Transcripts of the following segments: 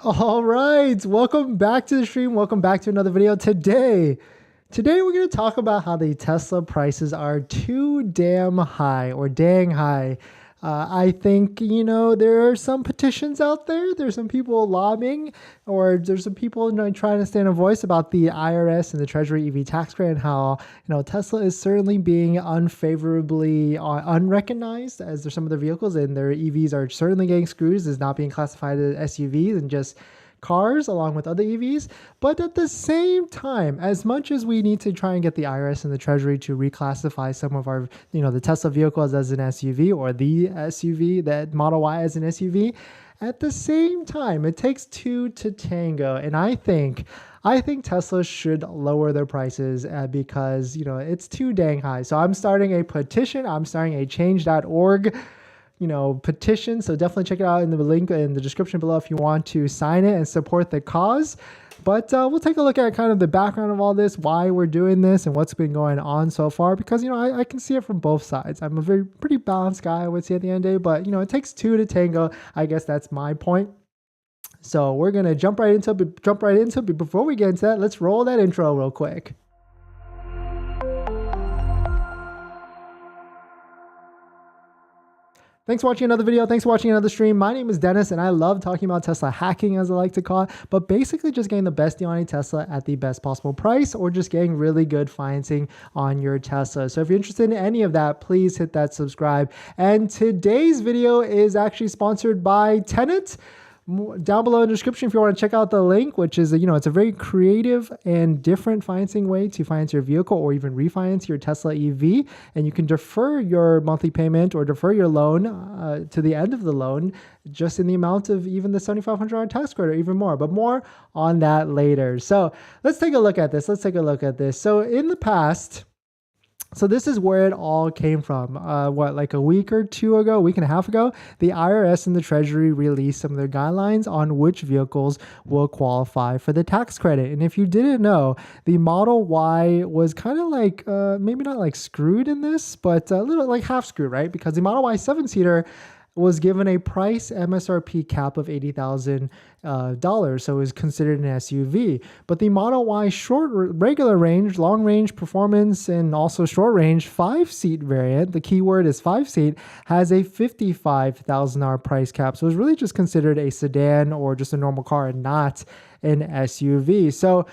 All right, welcome back to the stream. Welcome back to another video. Today we're going to talk about how the Tesla prices are too damn high or dang high. I think, there are some petitions out there. There's some people lobbying, or there's some people trying to stand a voice about the IRS and the Treasury EV tax credit, and how, Tesla is certainly being unfavorably unrecognized as some of their vehicles, and their EVs are certainly getting screwed as not being classified as SUVs and just cars along with other EVs. But at the same time, as much as we need to try and get the IRS and the Treasury to reclassify some of our, the Tesla vehicles as an SUV, or the SUV, that Model Y as an SUV, at the same time, it takes two to tango. And I think Tesla should lower their prices because, it's too dang high. So I'm starting a petition. I'm starting a change.org petition. So definitely check it out in the link in the description below if you want to sign it and support the cause. But we'll take a look at kind of the background of all this, why we're doing this, and what's been going on so far. Because, I can see it from both sides. I'm a pretty balanced guy, I would say, at the end of the day. But, it takes two to tango. I guess that's my point. So we're going to jump right into it. But before we get into that, let's roll that intro real quick. Thanks for watching another video. Thanks for watching another stream. My name is Dennis, and I love talking about Tesla hacking, as I like to call it, but basically just getting the best deal on a Tesla at the best possible price, or just getting really good financing on your Tesla. So if you're interested in any of that, please hit that subscribe. And today's video is actually sponsored by Tenet. Down below in the description if you want to check out the link, which is, it's a very creative and different financing way to finance your vehicle or even refinance your Tesla EV. And you can defer your monthly payment or defer your loan to the end of the loan, just in the amount of even the $7,500 tax credit or even more, but more on that later. So let's take a look at this. So in the past, so this is where it all came from. Like a week and a half ago, the IRS and the Treasury released some of their guidelines on which vehicles will qualify for the tax credit. And if you didn't know, the Model Y was kind of like, maybe not like screwed in this, but a little like half screwed, right? Because the Model Y 7-seater was given a price MSRP cap of $80,000, so it was considered an SUV. But the Model Y regular range, long range performance, and also short range 5-seat variant, the keyword is 5-seat, has a $55,000 price cap. So it was really just considered a sedan or just a normal car and not an SUV. So,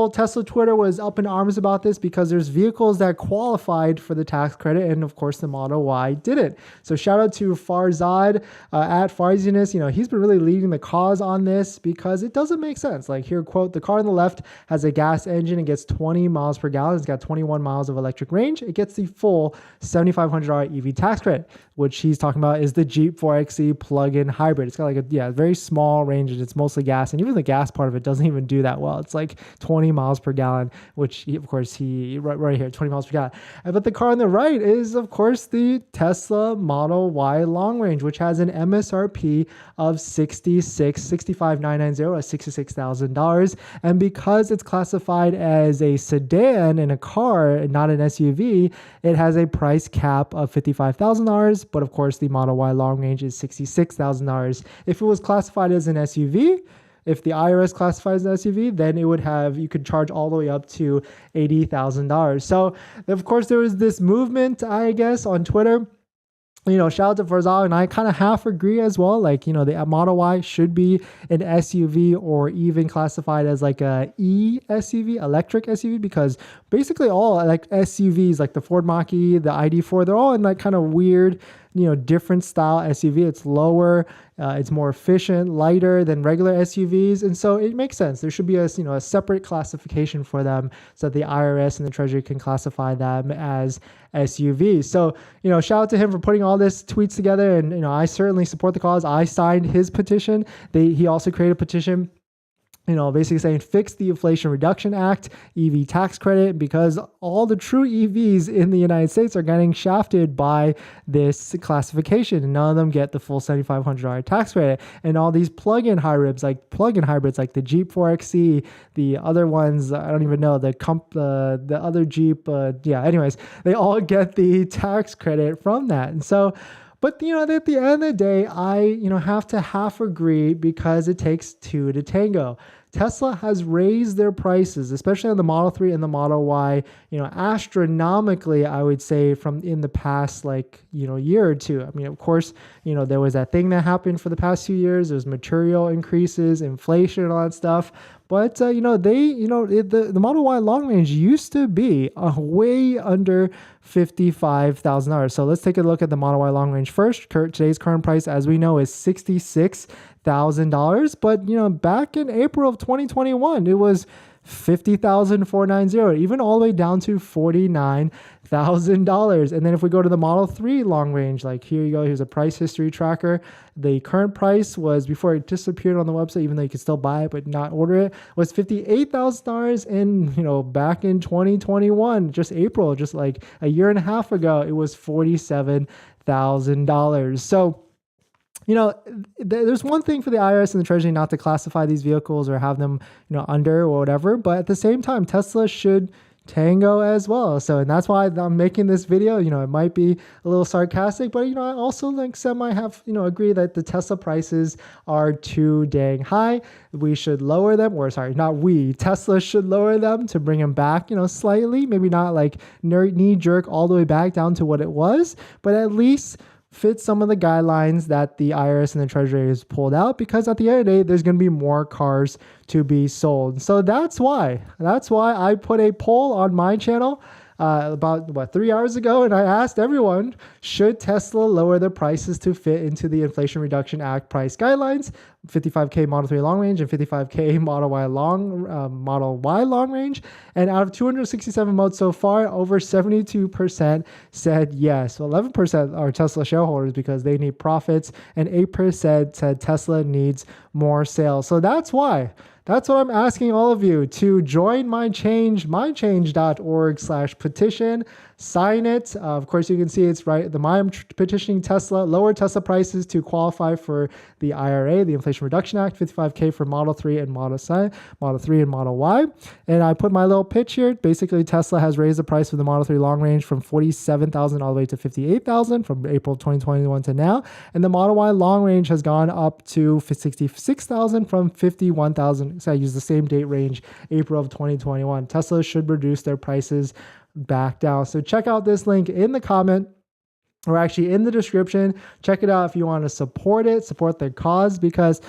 Tesla Twitter was up in arms about this because there's vehicles that qualified for the tax credit, and of course the Model Y didn't. So shout out to Farzad at Farziness. He's been really leading the cause on this because it doesn't make sense. Like here, quote, the car on the left has a gas engine and gets 20 miles per gallon. It's got 21 miles of electric range. It gets the full $7,500 EV tax credit, which he's talking about is the Jeep 4xe plug-in hybrid. It's got like a very small range, and it's mostly gas, and even the gas part of it doesn't even do that well. It's like 20 miles per gallon, which of course right here, 20 miles per gallon. But the car on the right is of course the Tesla Model Y long range, which has an MSRP of $65,990 or $66,000. And because it's classified as a sedan and a car and not an SUV, it has a price cap of $55,000. But of course, the Model Y long range is $66,000. If it was classified as an SUV, if the IRS classifies an SUV, then you could charge all the way up to $80,000. So, of course, there was this movement, I guess, on Twitter. Shout out to Farzal, and I kind of half agree as well. Like, the Model Y should be an SUV or even classified as like a SUV, electric SUV, because basically all like SUVs, like the Ford Mach-E, the ID4, they're all in like kind of weird, different style SUV. It's lower, it's more efficient, lighter than regular SUVs. And so it makes sense. There should be a separate classification for them so that the IRS and the Treasury can classify them as SUVs. So, shout out to him for putting all this tweets together. And, I certainly support the cause. I signed his petition. He also created a petition, basically saying fix the Inflation Reduction Act, EV tax credit, because all the true EVs in the United States are getting shafted by this classification, and none of them get the full $7,500 tax credit. And all these plug-in hybrids like the Jeep 4xe, the other ones, I don't even know, the other Jeep, anyways, they all get the tax credit from that. And so But, at the end of the day, I, have to half agree because it takes two to tango. Tesla has raised their prices, especially on the Model 3 and the Model Y, astronomically, I would say, from in the past, year or two. I mean, of course, there was that thing that happened for the past 2 years. There's material increases, inflation, and all that stuff. But, the Model Y long range used to be way under $55,000. So let's take a look at the Model Y long range first. Today's current price, as we know, is $66,000. But, back in April of 2021, it was $50,490, even all the way down to $49,000. And then if we go to the Model 3 long range, like here you go, here's a price history tracker. The current price was, before it disappeared on the website, even though you could still buy it but not order it, was $58,000. And, back in 2021, just April, just like a year and a half ago, it was $47,000. So, there's one thing for the IRS and the Treasury not to classify these vehicles or have them, under or whatever. But at the same time, Tesla should tango as well. So, and that's why I'm making this video. It might be a little sarcastic, but, I also agree that the Tesla prices are too dang high. We should lower them, Tesla should lower them to bring them back, slightly, maybe not like knee jerk all the way back down to what it was, but at least fit some of the guidelines that the IRS and the Treasury has pulled out, because at the end of the day, there's going to be more cars to be sold. So that's why I put a poll on my channel about 3 hours ago, and I asked everyone, should Tesla lower their prices to fit into the Inflation Reduction Act price guidelines? 55K Model 3 long range and 55K Model Y long range. And out of 267 votes so far, over 72% said yes. So 11% are Tesla shareholders because they need profits, and 8% said Tesla needs more sales. So that's why. That's what I'm asking all of you to join mychange.org/petition. Sign it. Of course, you can see it's right. I'm petitioning Tesla, lower Tesla prices to qualify for the IRA, the Inflation Reduction Act, 55K for Model 3 and Model 3 and Model Y. And I put my little pitch here. Basically, Tesla has raised the price for the Model 3 long range from $47,000 all the way to $58,000 from April 2021 to now. And the Model Y long range has gone up to $66,000 from $51,000. So I use the same date range, April of 2021. Tesla should reduce their prices back down. So check out this link in the comment, or actually in the description. Check it out if you want to support their cause, because,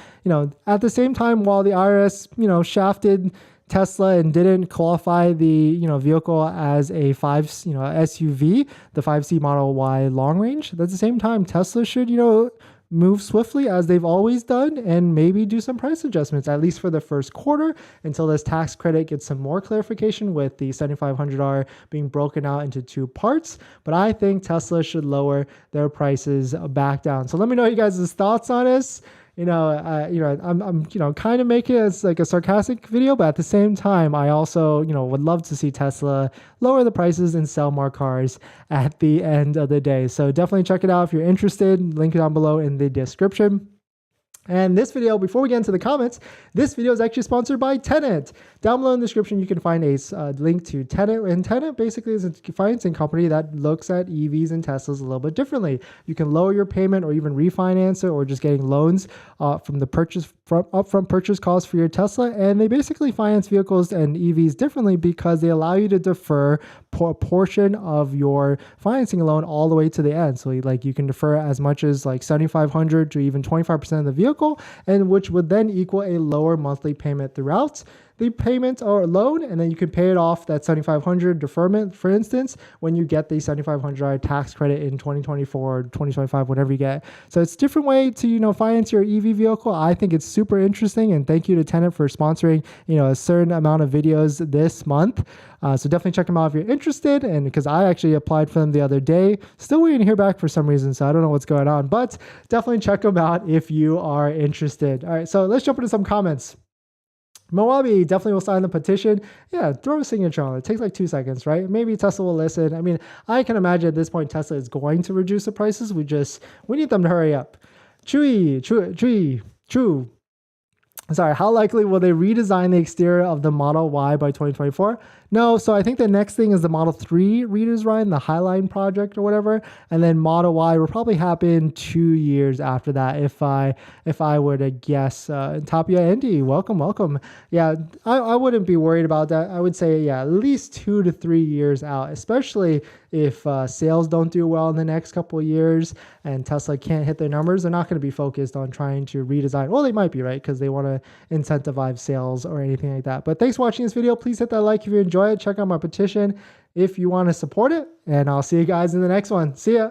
at the same time, while the IRS, shafted Tesla and didn't qualify the, vehicle as a SUV, the 5C Model Y long range, at the same time, Tesla should, move swiftly as they've always done and maybe do some price adjustments, at least for the first quarter, until this tax credit gets some more clarification with the $7,500 being broken out into two parts. But I think Tesla should lower their prices back down. So let me know you guys' thoughts on this. I'm kind of making it as like a sarcastic video, but at the same time, I also, would love to see Tesla lower the prices and sell more cars at the end of the day. So definitely check it out if you're interested. Link down below in the description. And this video, before we get into the comments, this video is actually sponsored by Tenet. Down below in the description, you can find a link to Tenet. And Tenet basically is a financing company that looks at EVs and Teslas a little bit differently. You can lower your payment or even refinance it, or just getting loans from the upfront purchase costs for your Tesla. And they basically finance vehicles and EVs differently because they allow you to defer a portion of your financing loan all the way to the end. So you can defer as much as $7,500 to even 25% of the vehicle, and which would then equal a lower monthly payment throughout the payment or loan, and then you can pay it off, that $7,500 deferment, for instance, when you get the $7,500 tax credit in 2024 or 2025, whatever you get. So it's a different way to, finance your EV vehicle. I think it's super interesting, and thank you to Tenet for sponsoring, a certain amount of videos this month. So definitely check them out if you're interested, and because I actually applied for them the other day. Still waiting to hear back for some reason, so I don't know what's going on, but definitely check them out if you are interested. All right, so let's jump into some comments. Moabi definitely will sign the petition. Yeah, throw a signature on it. It takes 2 seconds, right? Maybe Tesla will listen. I mean, I can imagine at this point Tesla is going to reduce the prices. We need them to hurry up. True. Sorry, how likely will they redesign the exterior of the Model Y by 2024? No, so I think the next thing is the Model 3 redesign, the Highline project or whatever, and then Model Y will probably happen 2 years after that. If I were to guess, Tapia Indy, welcome. Yeah, I wouldn't be worried about that. I would say at least 2 to 3 years out, especially if sales don't do well in the next couple of years and Tesla can't hit their numbers. They're not going to be focused on trying to redesign. Well, they might be, right? Because they want to incentivize sales or anything like that. But thanks for watching this video. Please hit that like if you enjoy it. Check out my petition if you want to support it. And I'll see you guys in the next one. See ya.